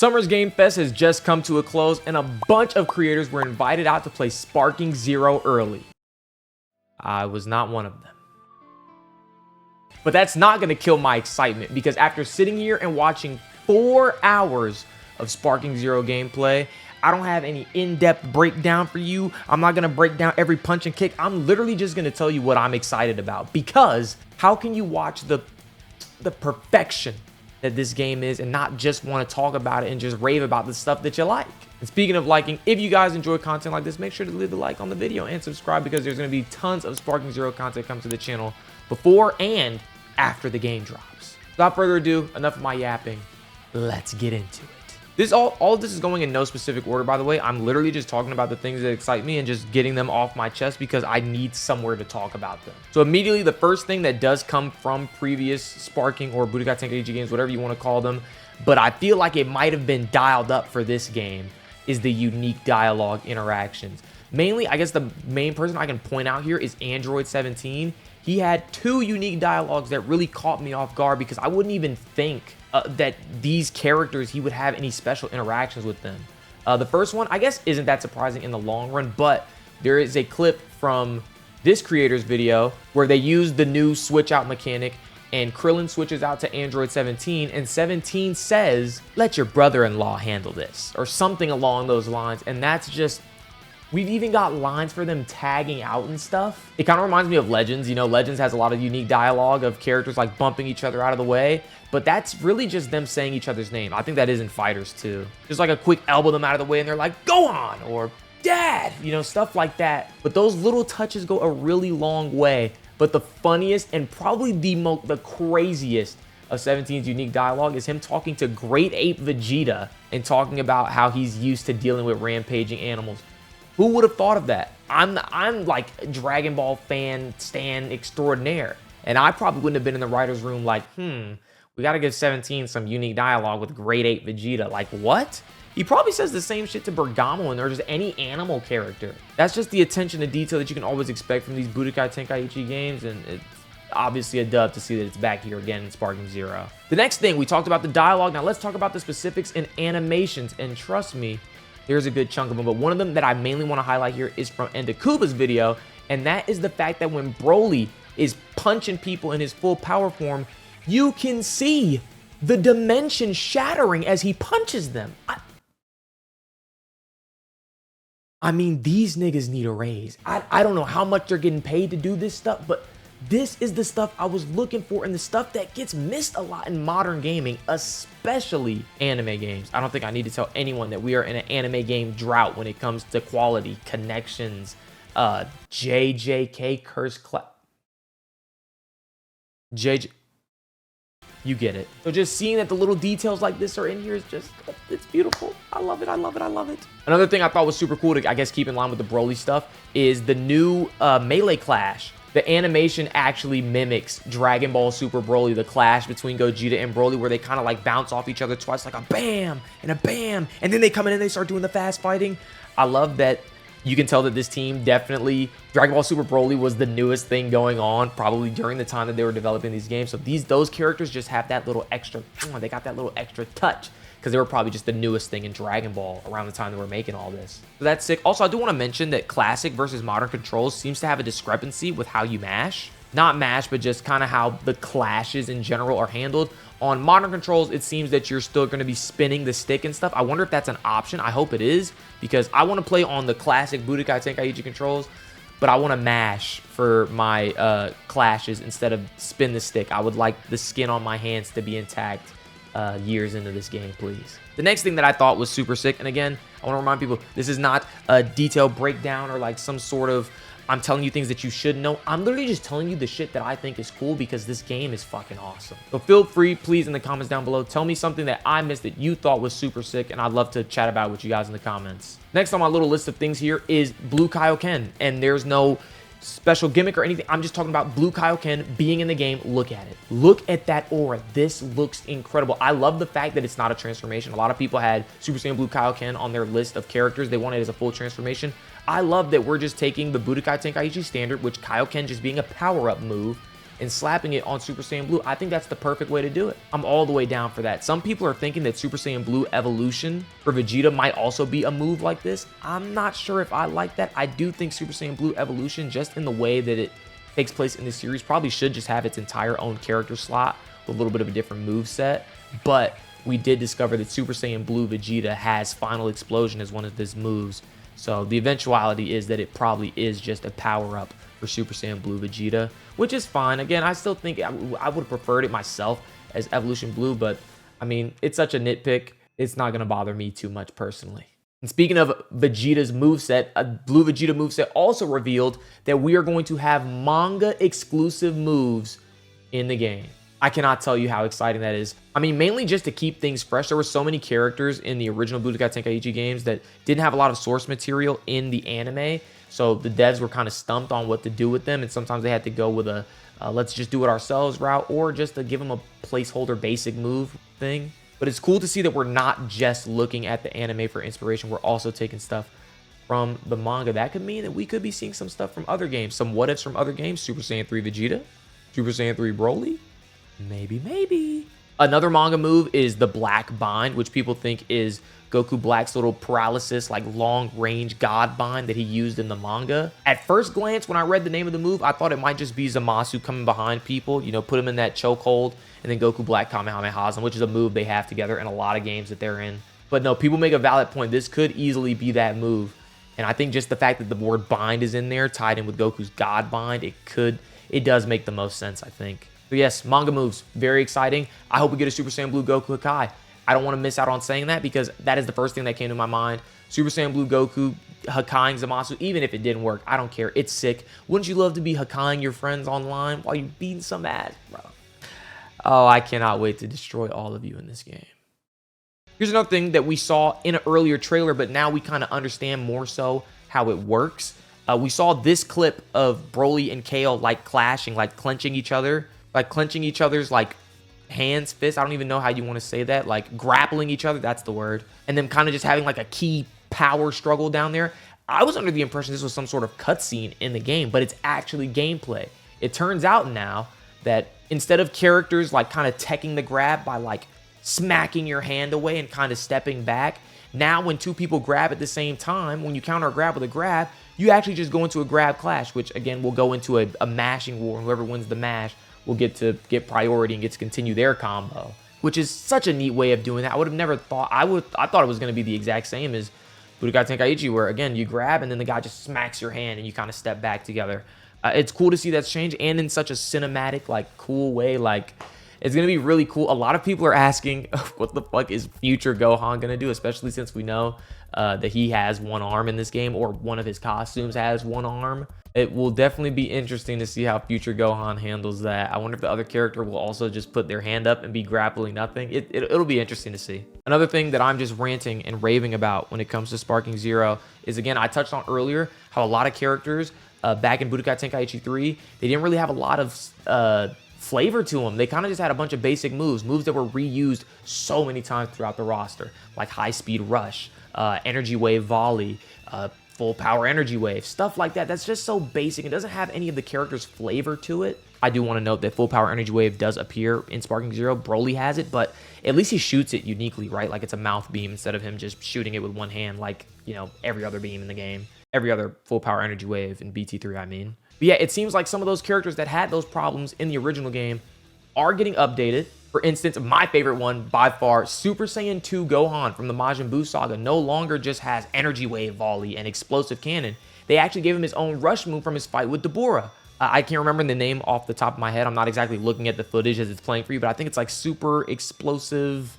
Summer's Game Fest has just come to a close, and a bunch of creators were invited out to play Sparking Zero early. I was not one of them. But that's not going to kill my excitement, because after sitting here and watching 4 hours of Sparking Zero gameplay, I don't have any in-depth breakdown for you. I'm not going to break down every punch and kick. I'm literally just going to tell you what I'm excited about, because how can you watch the perfection that this game is and not just want to talk about it and just rave about the stuff that you like? And speaking of liking, if you guys enjoy content like this, make sure to leave a like on the video and subscribe, because there's going to be tons of Sparking Zero content come to the channel before and after the game drops. Without further ado, enough of my yapping. Let's get into it. All of this is going in no specific order, by the way. I'm literally just talking about the things that excite me and just getting them off my chest because I need somewhere to talk about them. So immediately, the first thing that does come from previous Sparking or Budokai Tenkaichi games, whatever you want to call them, but I feel like it might have been dialed up for this game, is the unique dialogue interactions. Mainly, I guess the main person I can point out here is Android 17. He had 2 unique dialogues that really caught me off guard, because I wouldn't even think that these characters, he would have any special interactions with them. The first one, I guess, isn't that surprising in the long run, but there is a clip from this creator's video where they use the new switch out mechanic, and Krillin switches out to Android 17, and 17 says, "Let your brother-in-law handle this," or something along those lines. And that's just, we've even got lines for them tagging out and stuff. It kind of reminds me of Legends. You know, Legends has a lot of unique dialogue of characters like bumping each other out of the way, but that's really just them saying each other's name. I think that is in Fighters too. Just like a quick elbow them out of the way and they're like, "Go on," or "Dad," you know, stuff like that. But those little touches go a really long way. But the funniest and probably the craziest of 17's unique dialogue is him talking to Great Ape Vegeta and talking about how he's used to dealing with rampaging animals. Who would have thought of that? I'm like Dragon Ball fan stan extraordinaire, and I probably wouldn't have been in the writer's room like, we got to give 17 some unique dialogue with Great Ape Vegeta. Like, what? He probably says the same shit to Bergamo or just any animal character. That's just the attention to detail that you can always expect from these Budokai Tenkaichi games, and it's obviously a dub to see that it's back here again in Sparking Zero. The next thing, we talked about the dialogue. Now let's talk about the specifics and animations, and trust me, there's a good chunk of them, but one of them that I mainly want to highlight here is from Endakuba's video, and that is the fact that when Broly is punching people in his full power form, you can see the dimension shattering as he punches them. I mean, these niggas need a raise. I don't know how much they're getting paid to do this stuff, but this is the stuff I was looking for, and the stuff that gets missed a lot in modern gaming, especially anime games. I don't think I need to tell anyone that we are in an anime game drought when it comes to quality, connections, JJK, curse clap. JJ. You get it. So just seeing that the little details like this are in here is just, it's beautiful. I love it, I love it, I love it. Another thing I thought was super cool to, I guess, keep in line with the Broly stuff is the new Melee Clash. The animation actually mimics Dragon Ball Super Broly, the clash between Gogeta and Broly, where they kind of like bounce off each other twice, like a bam, and then they come in and they start doing the fast fighting. I love that. You can tell that this team definitely, Dragon Ball Super Broly was the newest thing going on probably during the time that they were developing these games. So those characters just have that little extra, they got that little extra touch because they were probably just the newest thing in Dragon Ball around the time they were making all this. So that's sick. Also, I do want to mention that classic versus modern controls seems to have a discrepancy with how you mash. Not mash, but just kind of how the clashes in general are handled. On modern controls, it seems that you're still going to be spinning the stick and stuff. I wonder if that's an option. I hope it is, because I want to play on the classic Budokai Tenkaichi controls, but I want to mash for my clashes instead of spin the stick. I would like the skin on my hands to be intact years into this game, please. The next thing that I thought was super sick, and again, I want to remind people, this is not a detailed breakdown or like some sort of, I'm telling you things that you should know. I'm literally just telling you the shit that I think is cool because this game is fucking awesome. So feel free, please, in the comments down below, tell me something that I missed that you thought was super sick, and I'd love to chat about it with you guys in the comments. Next on my little list of things here is Blue Kaioken, and there's no special gimmick or anything. I'm just talking about Blue Kaioken being in the game. Look at it. Look at that aura. This looks incredible. I love the fact that it's not a transformation. A lot of people had Super Saiyan Blue Kaioken on their list of characters. They wanted it as a full transformation. I love that we're just taking the Budokai Tenkaichi standard, which Kaioken just being a power-up move, and slapping it on Super Saiyan Blue, I think that's the perfect way to do it. I'm all the way down for that. Some people are thinking that Super Saiyan Blue Evolution for Vegeta might also be a move like this. I'm not sure if I like that. I do think Super Saiyan Blue Evolution, just in the way that it takes place in the series, probably should just have its entire own character slot with a little bit of a different move set. But we did discover that Super Saiyan Blue Vegeta has Final Explosion as one of his moves. So the eventuality is that it probably is just a power-up for Super Saiyan Blue Vegeta, which is fine. Again, I still think I would have preferred it myself as Evolution Blue, but I mean, it's such a nitpick, it's not going to bother me too much personally. And speaking of Vegeta's moveset, a Blue Vegeta moveset also revealed that we are going to have manga-exclusive moves in the game. I cannot tell you how exciting that is. I mean, mainly just to keep things fresh. There were so many characters in the original Budokai Tenkaichi games that didn't have a lot of source material in the anime, so the devs were kind of stumped on what to do with them, and sometimes they had to go with a let's just do it ourselves route, or just to give them a placeholder basic move thing. But it's cool to see that we're not just looking at the anime for inspiration, we're also taking stuff from the manga. That could mean that we could be seeing some stuff from other games, some what ifs from other games. Super Saiyan 3 Vegeta, Super Saiyan 3 Broly, maybe. Another manga move is the Black Bind, which people think is Goku Black's little paralysis, like long-range God Bind that he used in the manga. At first glance, when I read the name of the move, I thought it might just be Zamasu coming behind people, you know, put him in that chokehold, and then Goku Black Kamehamehas him, which is a move they have together in a lot of games that they're in. But no, people make a valid point. This could easily be that move. And I think just the fact that the word bind is in there, tied in with Goku's God Bind, it does make the most sense, I think. So yes, manga moves, very exciting. I hope we get a Super Saiyan Blue Goku Hakai. I don't want to miss out on saying that because that is the first thing that came to my mind. Super Saiyan Blue Goku Hakaiing Zamasu, even if it didn't work, I don't care. It's sick. Wouldn't you love to be Hakaiing your friends online while you're beating some ass, bro? Oh, I cannot wait to destroy all of you in this game. Here's another thing that we saw in an earlier trailer, but now we kind of understand more so how it works. We saw this clip of Broly and Kale like clashing, like clenching each other. Like clenching each other's like hands, fists, I don't even know how you want to say that, like grappling each other, that's the word, and them kind of just having like a key power struggle down there. I was under the impression this was some sort of cutscene in the game, but it's actually gameplay. It turns out now that instead of characters like kind of teching the grab by like smacking your hand away and kind of stepping back, now when two people grab at the same time, when you counter a grab with a grab, you actually just go into a grab clash, which again will go into a mashing war. Whoever wins the mash will get to get priority and get to continue their combo, which is such a neat way of doing that. I would have never thought, I thought it was going to be the exact same as Budokai Tenkaichi, where again, you grab and then the guy just smacks your hand and you kind of step back together. It's cool to see that's changed, and in such a cinematic, like cool way. Like, it's going to be really cool. A lot of people are asking, what the fuck is future Gohan going to do? Especially since we know that he has one arm in this game, or one of his costumes has one arm. It will definitely be interesting to see how future Gohan handles that. I wonder if the other character will also just put their hand up and be grappling nothing. It'll be interesting to see. Another thing that I'm just ranting and raving about when it comes to Sparking Zero is, again, I touched on earlier how a lot of characters back in Budokai Tenkaichi 3, they didn't really have a lot of flavor to them. They kind of just had a bunch of basic moves that were reused so many times throughout the roster, like High Speed Rush, Energy Wave Volley, Full Power Energy Wave, stuff like that. That's just so basic. It doesn't have any of the characters' flavor to it. I do want to note that Full Power Energy Wave does appear in Sparking Zero. Broly has it, but at least he shoots it uniquely, right? Like it's a mouth beam instead of him just shooting it with one hand like, you know, every other beam in the game. Every other Full Power Energy Wave in BT3, I mean. But yeah, it seems like some of those characters that had those problems in the original game are getting updated. For instance, my favorite one by far, Super Saiyan 2 Gohan from the Majin Buu saga, no longer just has Energy Wave Volley and Explosive Cannon. They actually gave him his own rush move from his fight with Deborah. I can't remember the name off the top of my head. I'm not exactly looking at the footage as it's playing for you, but I think it's like Super Explosive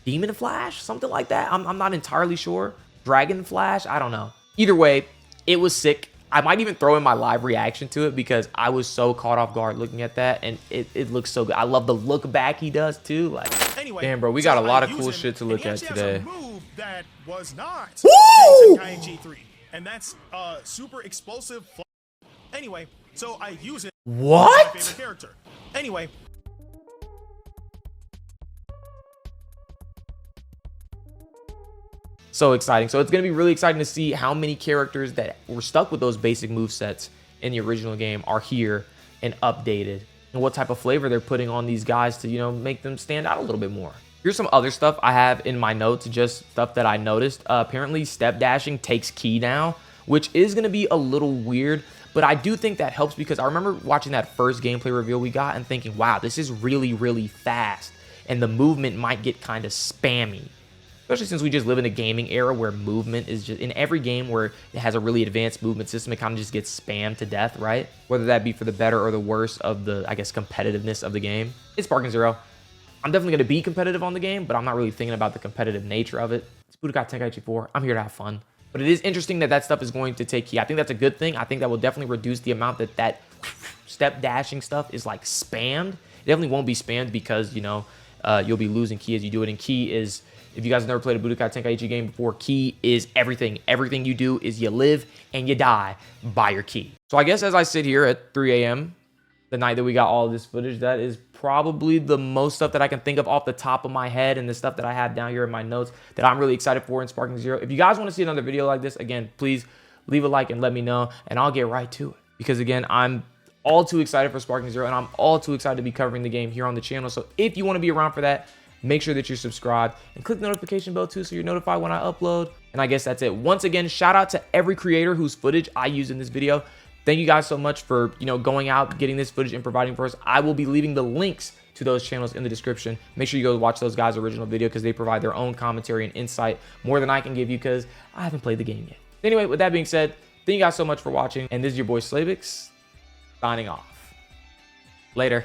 Demon Flash, something like that. I'm not entirely sure. Dragon Flash, I don't know. Either way, it was sick. I might even throw in my live reaction to it because I was so caught off guard looking at that, and it looks so good. I love the look back he does too. Like, anyway, damn, bro, we got a lot of cool shit to look at today. Move that was not Kaioken 3, and that's super explosive. Anyway, so I use it. What? My favorite character. Anyway. So exciting. So it's going to be really exciting to see how many characters that were stuck with those basic move sets in the original game are here and updated. and what type of flavor they're putting on these guys to, you know, make them stand out a little bit more. Here's some other stuff I have in my notes, just stuff that I noticed. Apparently step dashing takes ki now, which is going to be a little weird, but I do think that helps because I remember watching that first gameplay reveal we got and thinking, wow, this is really, really fast, and the movement might get kind of spammy. Especially since we just live in a gaming era where movement is just, in every game where it has a really advanced movement system, it kind of just gets spammed to death, right? Whether that be for the better or the worse of the, I guess, competitiveness of the game. It's Sparking Zero. I'm definitely going to be competitive on the game, but I'm not really thinking about the competitive nature of it. It's Budokai Tenkaichi 4. I'm here to have fun. But it is interesting that that stuff is going to take ki. I think that's a good thing. I think that will definitely reduce the amount that that step dashing stuff is like spammed. It definitely won't be spammed because, you know, you'll be losing ki as you do it. And ki is, if you guys have never played a Budokai Tenkaichi game before, ki is everything. Everything you do is you live and you die by your ki. So I guess as I sit here at 3 a.m., the night that we got all of this footage, that is probably the most stuff that I can think of off the top of my head, and the stuff that I have down here in my notes that I'm really excited for in Sparking Zero. If you guys want to see another video like this, again, please leave a like and let me know, and I'll get right to it. Because again, I'm all too excited for Sparking Zero, and I'm all too excited to be covering the game here on the channel. So if you want to be around for that, make sure that you're subscribed and click the notification bell too so you're notified when I upload. And I guess that's it. Once again, shout out to every creator whose footage I used in this video. Thank you guys so much for, you know, going out, getting this footage and providing for us. I will be leaving the links to those channels in the description. Make sure you go watch those guys' original video because they provide their own commentary and insight more than I can give you because I haven't played the game yet. Anyway, with that being said, thank you guys so much for watching. And this is your boy Slaybix signing off. Later.